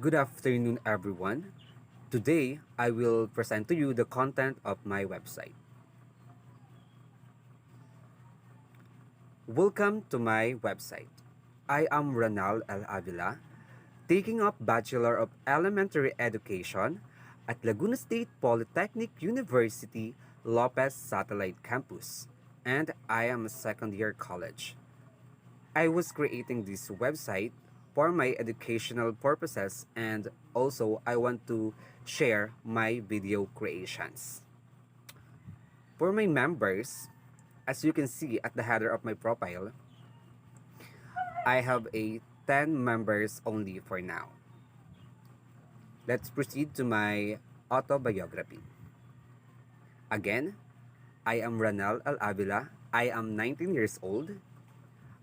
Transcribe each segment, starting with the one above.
Good afternoon, everyone. Today, I will present to you the content of my website. Welcome to my website. I am Ranal L. Avila, taking up Bachelor of Elementary Education at Laguna State Polytechnic University Lopez Satellite Campus, and I am a second year college. I was creating this website for my educational purposes and also I want to share my video creations. For my members, as you can see at the header of my profile, I have a 10 members only for now. Let's proceed to my autobiography. Again, I am Ranal Al Avila. I am 19 years old.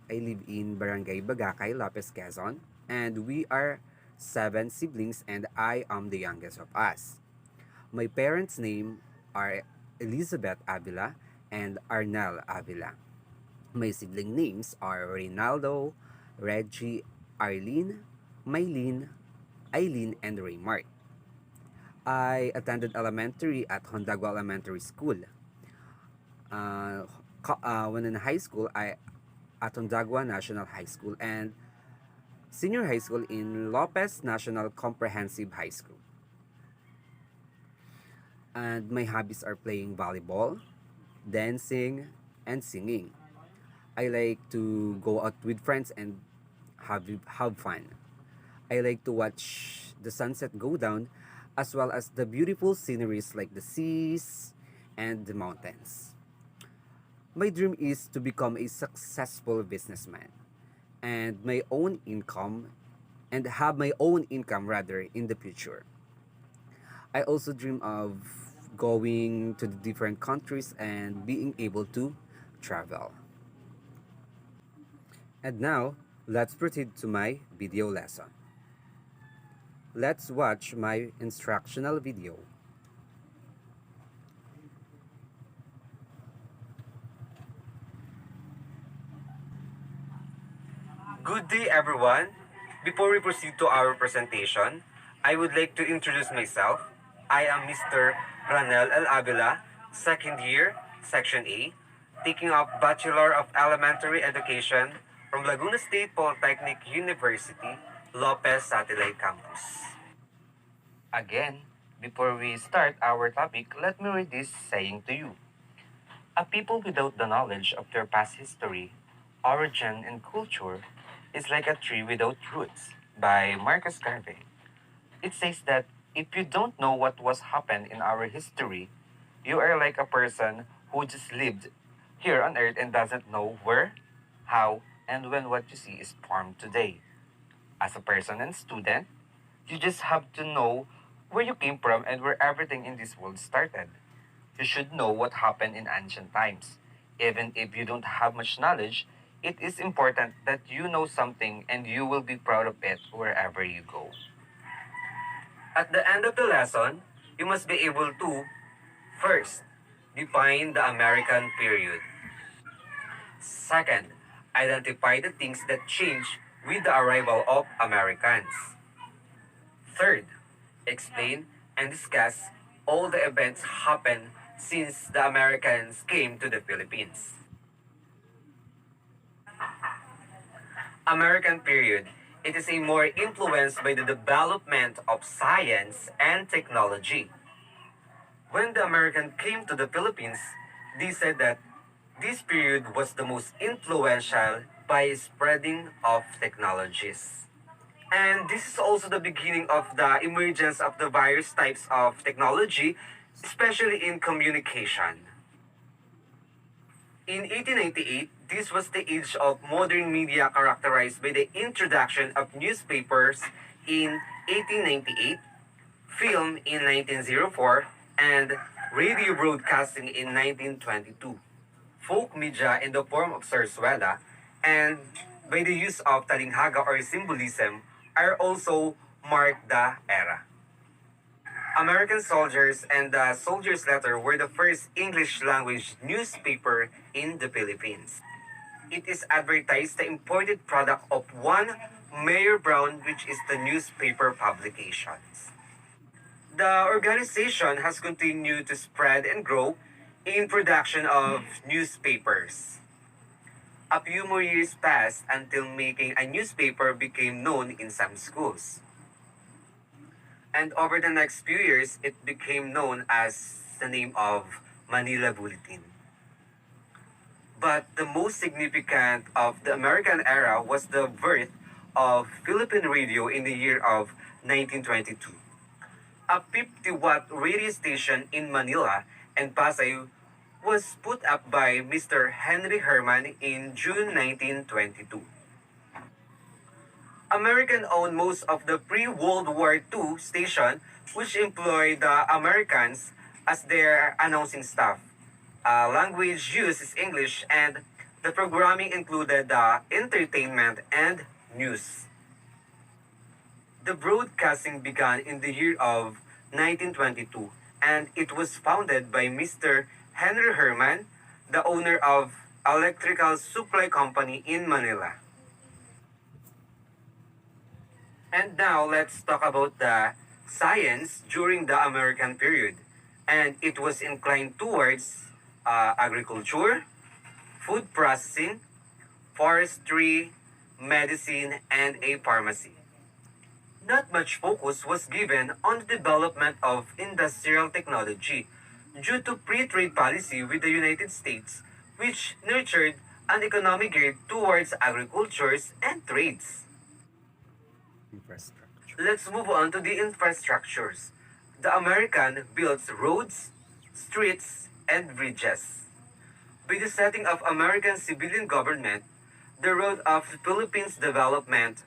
I live in Barangay Bagakay, Lopez, Quezon, and we are 7 siblings and I am the youngest of us. My parents' name are Elizabeth Avila and Arnel Avila. My sibling names are Reynaldo, Reggie, Arlene, Maylene, Eileen, and Raymart. I attended elementary at Hondagua Elementary School. When in high school, I at Hondagua National High School and senior high school in Lopez National Comprehensive High School. And my hobbies are playing volleyball, dancing, and singing. I like to go out with friends and have fun. I like to watch the sunset go down as well as the beautiful sceneries like the seas and the mountains. My dream is to become a successful businessman and my own income and have my own income rather in the future. I also dream of going to the different countries and being able to travel. And now, let's proceed to my video lesson. Let's watch my instructional video. Good day, everyone. Before we proceed to our presentation, I would like to introduce myself. I am Mr. Ranel L. Avila, second year, Section A, taking up Bachelor of Elementary Education from Laguna State Polytechnic University, Lopez Satellite Campus. Again, before we start our topic, let me read this saying to you. A people without the knowledge of their past history, origin, and culture is like a tree without roots by Marcus Garvey. It says that if you don't know what was happened in our history, you are like a person who just lived here on earth and doesn't know where, how, and when what you see is formed today. As a person and student, you just have to know where you came from and where everything in this world started. You should know what happened in ancient times. Even if you don't have much knowledge, it is important that you know something and you will be proud of it wherever you go. At the end of the lesson, you must be able to, first, define the American period. Second, identify the things that change with the arrival of Americans. Third, explain and discuss all the events happened since the Americans came to the Philippines. American period, it is a more influenced by the development of science and technology. When the American came to the Philippines, they said that this period was the most influential by spreading of technologies. And this is also the beginning of the emergence of the various types of technology, especially in communication. In 1898, this was the age of modern media characterized by the introduction of newspapers in 1898, film in 1904, and radio broadcasting in 1922. Folk media in the form of zarzuela and by the use of talinghaga or symbolism are also marked the era. American Soldiers and the Soldier's Letter were the first English language newspaper in the Philippines. It is advertised the imported product of one Mayor Brown, which is the newspaper publications. The organization has continued to spread and grow in production of newspapers. A few more years passed until making a newspaper became known in some schools. And over the next few years, it became known as the name of Manila Bulletin. But the most significant of the American era was the birth of Philippine radio in the year of 1922. A 50-watt radio station in Manila and Pasay was put up by Mr. Henry Herman in June 1922. American owned most of the pre-World War II station, which employed the Americans as their announcing staff. Language used is English, and the programming included entertainment and news. The broadcasting began in the year of 1922, and it was founded by Mr. Henry Herman, the owner of Electrical Supply Company in Manila. And now let's talk about the science during the American period. And it was inclined towards agriculture, food processing, forestry, medicine, and a pharmacy. Not much focus was given on the development of industrial technology due to free trade policy with the United States, which nurtured an economic geared towards agricultures and trades. Infrastructure. Let's move on to the infrastructures. The American built roads, streets, and bridges. With the setting of American civilian government, the road of the Philippines' development,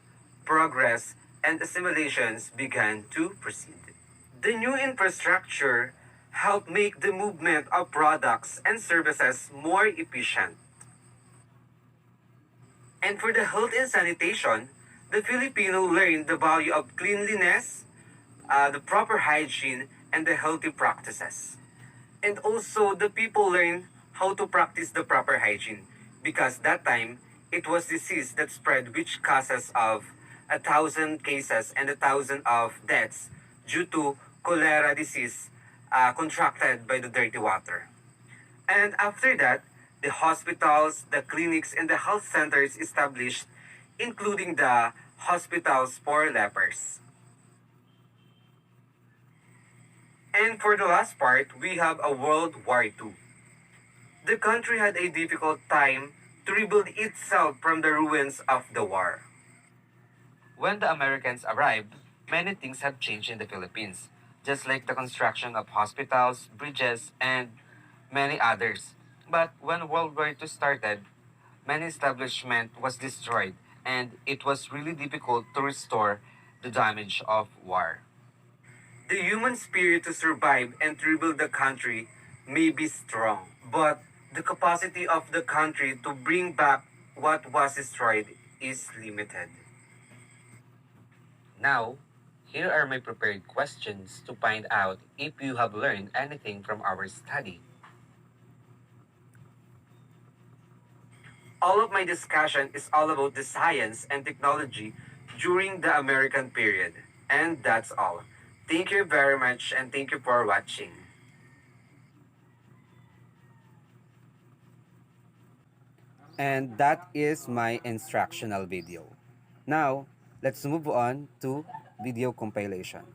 progress, and assimilations began to proceed. The new infrastructure helped make the movement of products and services more efficient. And for the health and sanitation, the Filipino learned the value of cleanliness, the proper hygiene, and the healthy practices. And also, the people learned how to practice the proper hygiene because that time it was disease that spread which causes of 1,000 cases and 1,000 of deaths due to cholera disease contracted by the dirty water. And after that, the hospitals, the clinics, and the health centers established, including the hospitals for lepers. And for the last part, we have a World War II. The country had a difficult time to rebuild itself from the ruins of the war. When the Americans arrived, many things have changed in the Philippines, just like the construction of hospitals, bridges, and many others. But when World War II started, many establishment was destroyed and it was really difficult to restore the damage of war. The human spirit to survive and to rebuild the country may be strong, but the capacity of the country to bring back what was destroyed is limited. Now, here are my prepared questions to find out if you have learned anything from our study. All of my discussion is all about the science and technology during the American period. And that's all. Thank you very much and thank you for watching. And that is my instructional video. Now, let's move on to video compilation.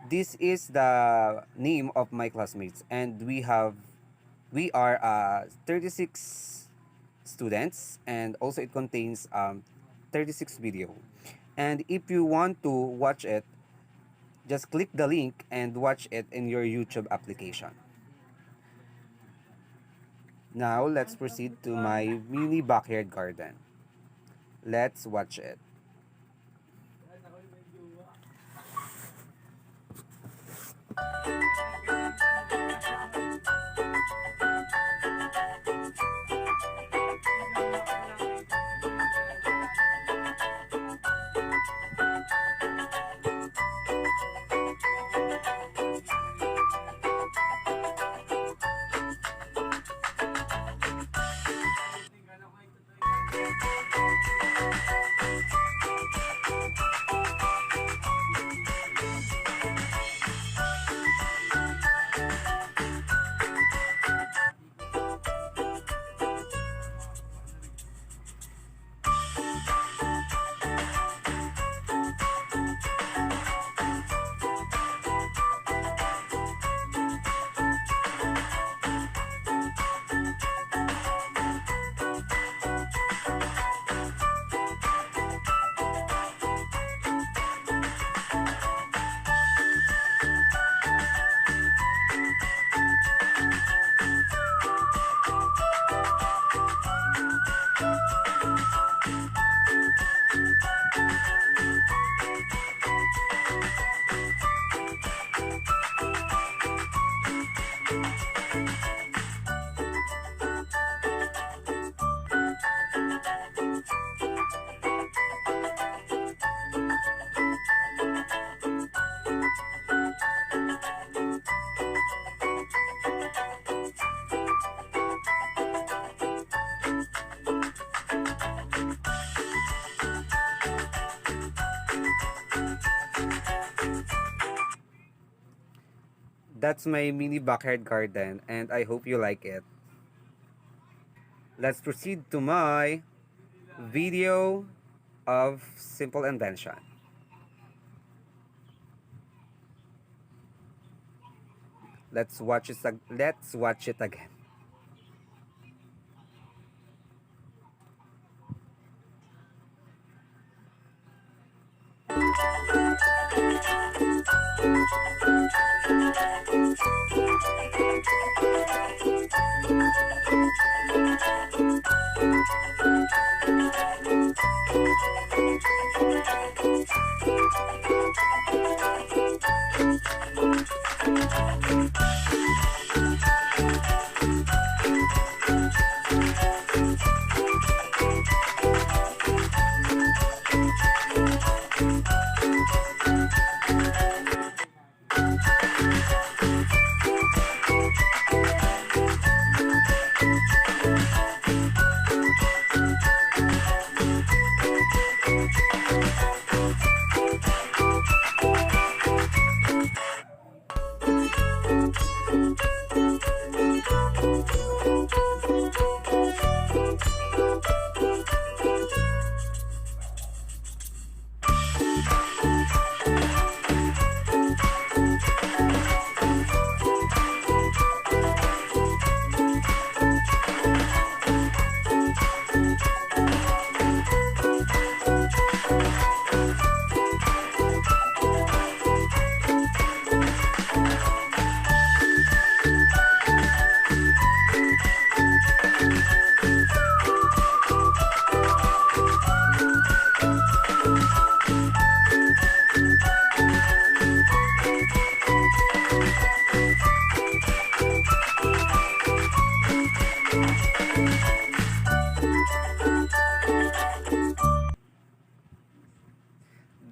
This is the name of my classmates and we are 36 students and also it contains 36 video. And if you want to watch it, just click the link and watch it in your YouTube application. Now, let's proceed to my mini backyard garden. Let's watch it. That's my mini backyard garden and I hope you like it. Let's proceed to my video of simple invention. Let's watch it again.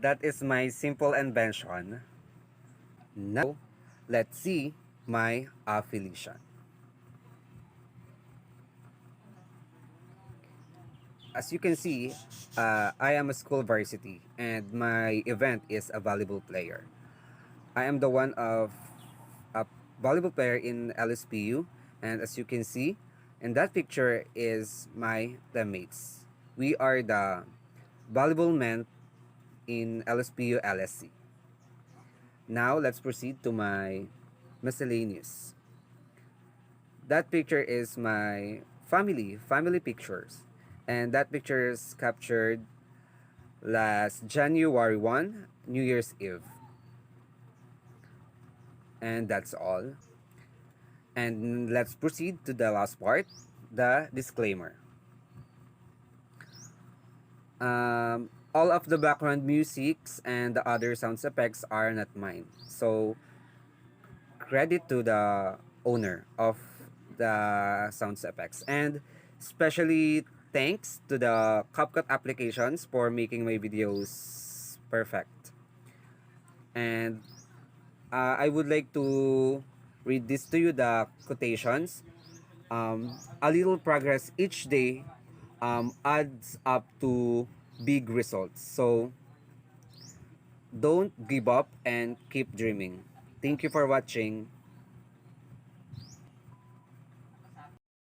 That is my simple invention. Now, let's see my affiliation. As you can see, I am a school varsity and my event is a volleyball player. I am the one of a volleyball player in LSPU, and as you can see, in that picture is my teammates. We are the volleyball men in LSPU LSC. Now let's proceed to my miscellaneous. That picture is my family pictures. And that picture is captured last January 1, New Year's Eve. And that's all. And let's proceed to the last part, the disclaimer. All of the background musics and the other sound effects are not mine. So credit to the owner of the sound effects, and especially thanks to the CapCut applications for making my videos perfect. And I would like to read this to you, the quotations. A little progress each day adds up to big results. So don't give up and keep dreaming. Thank you for watching.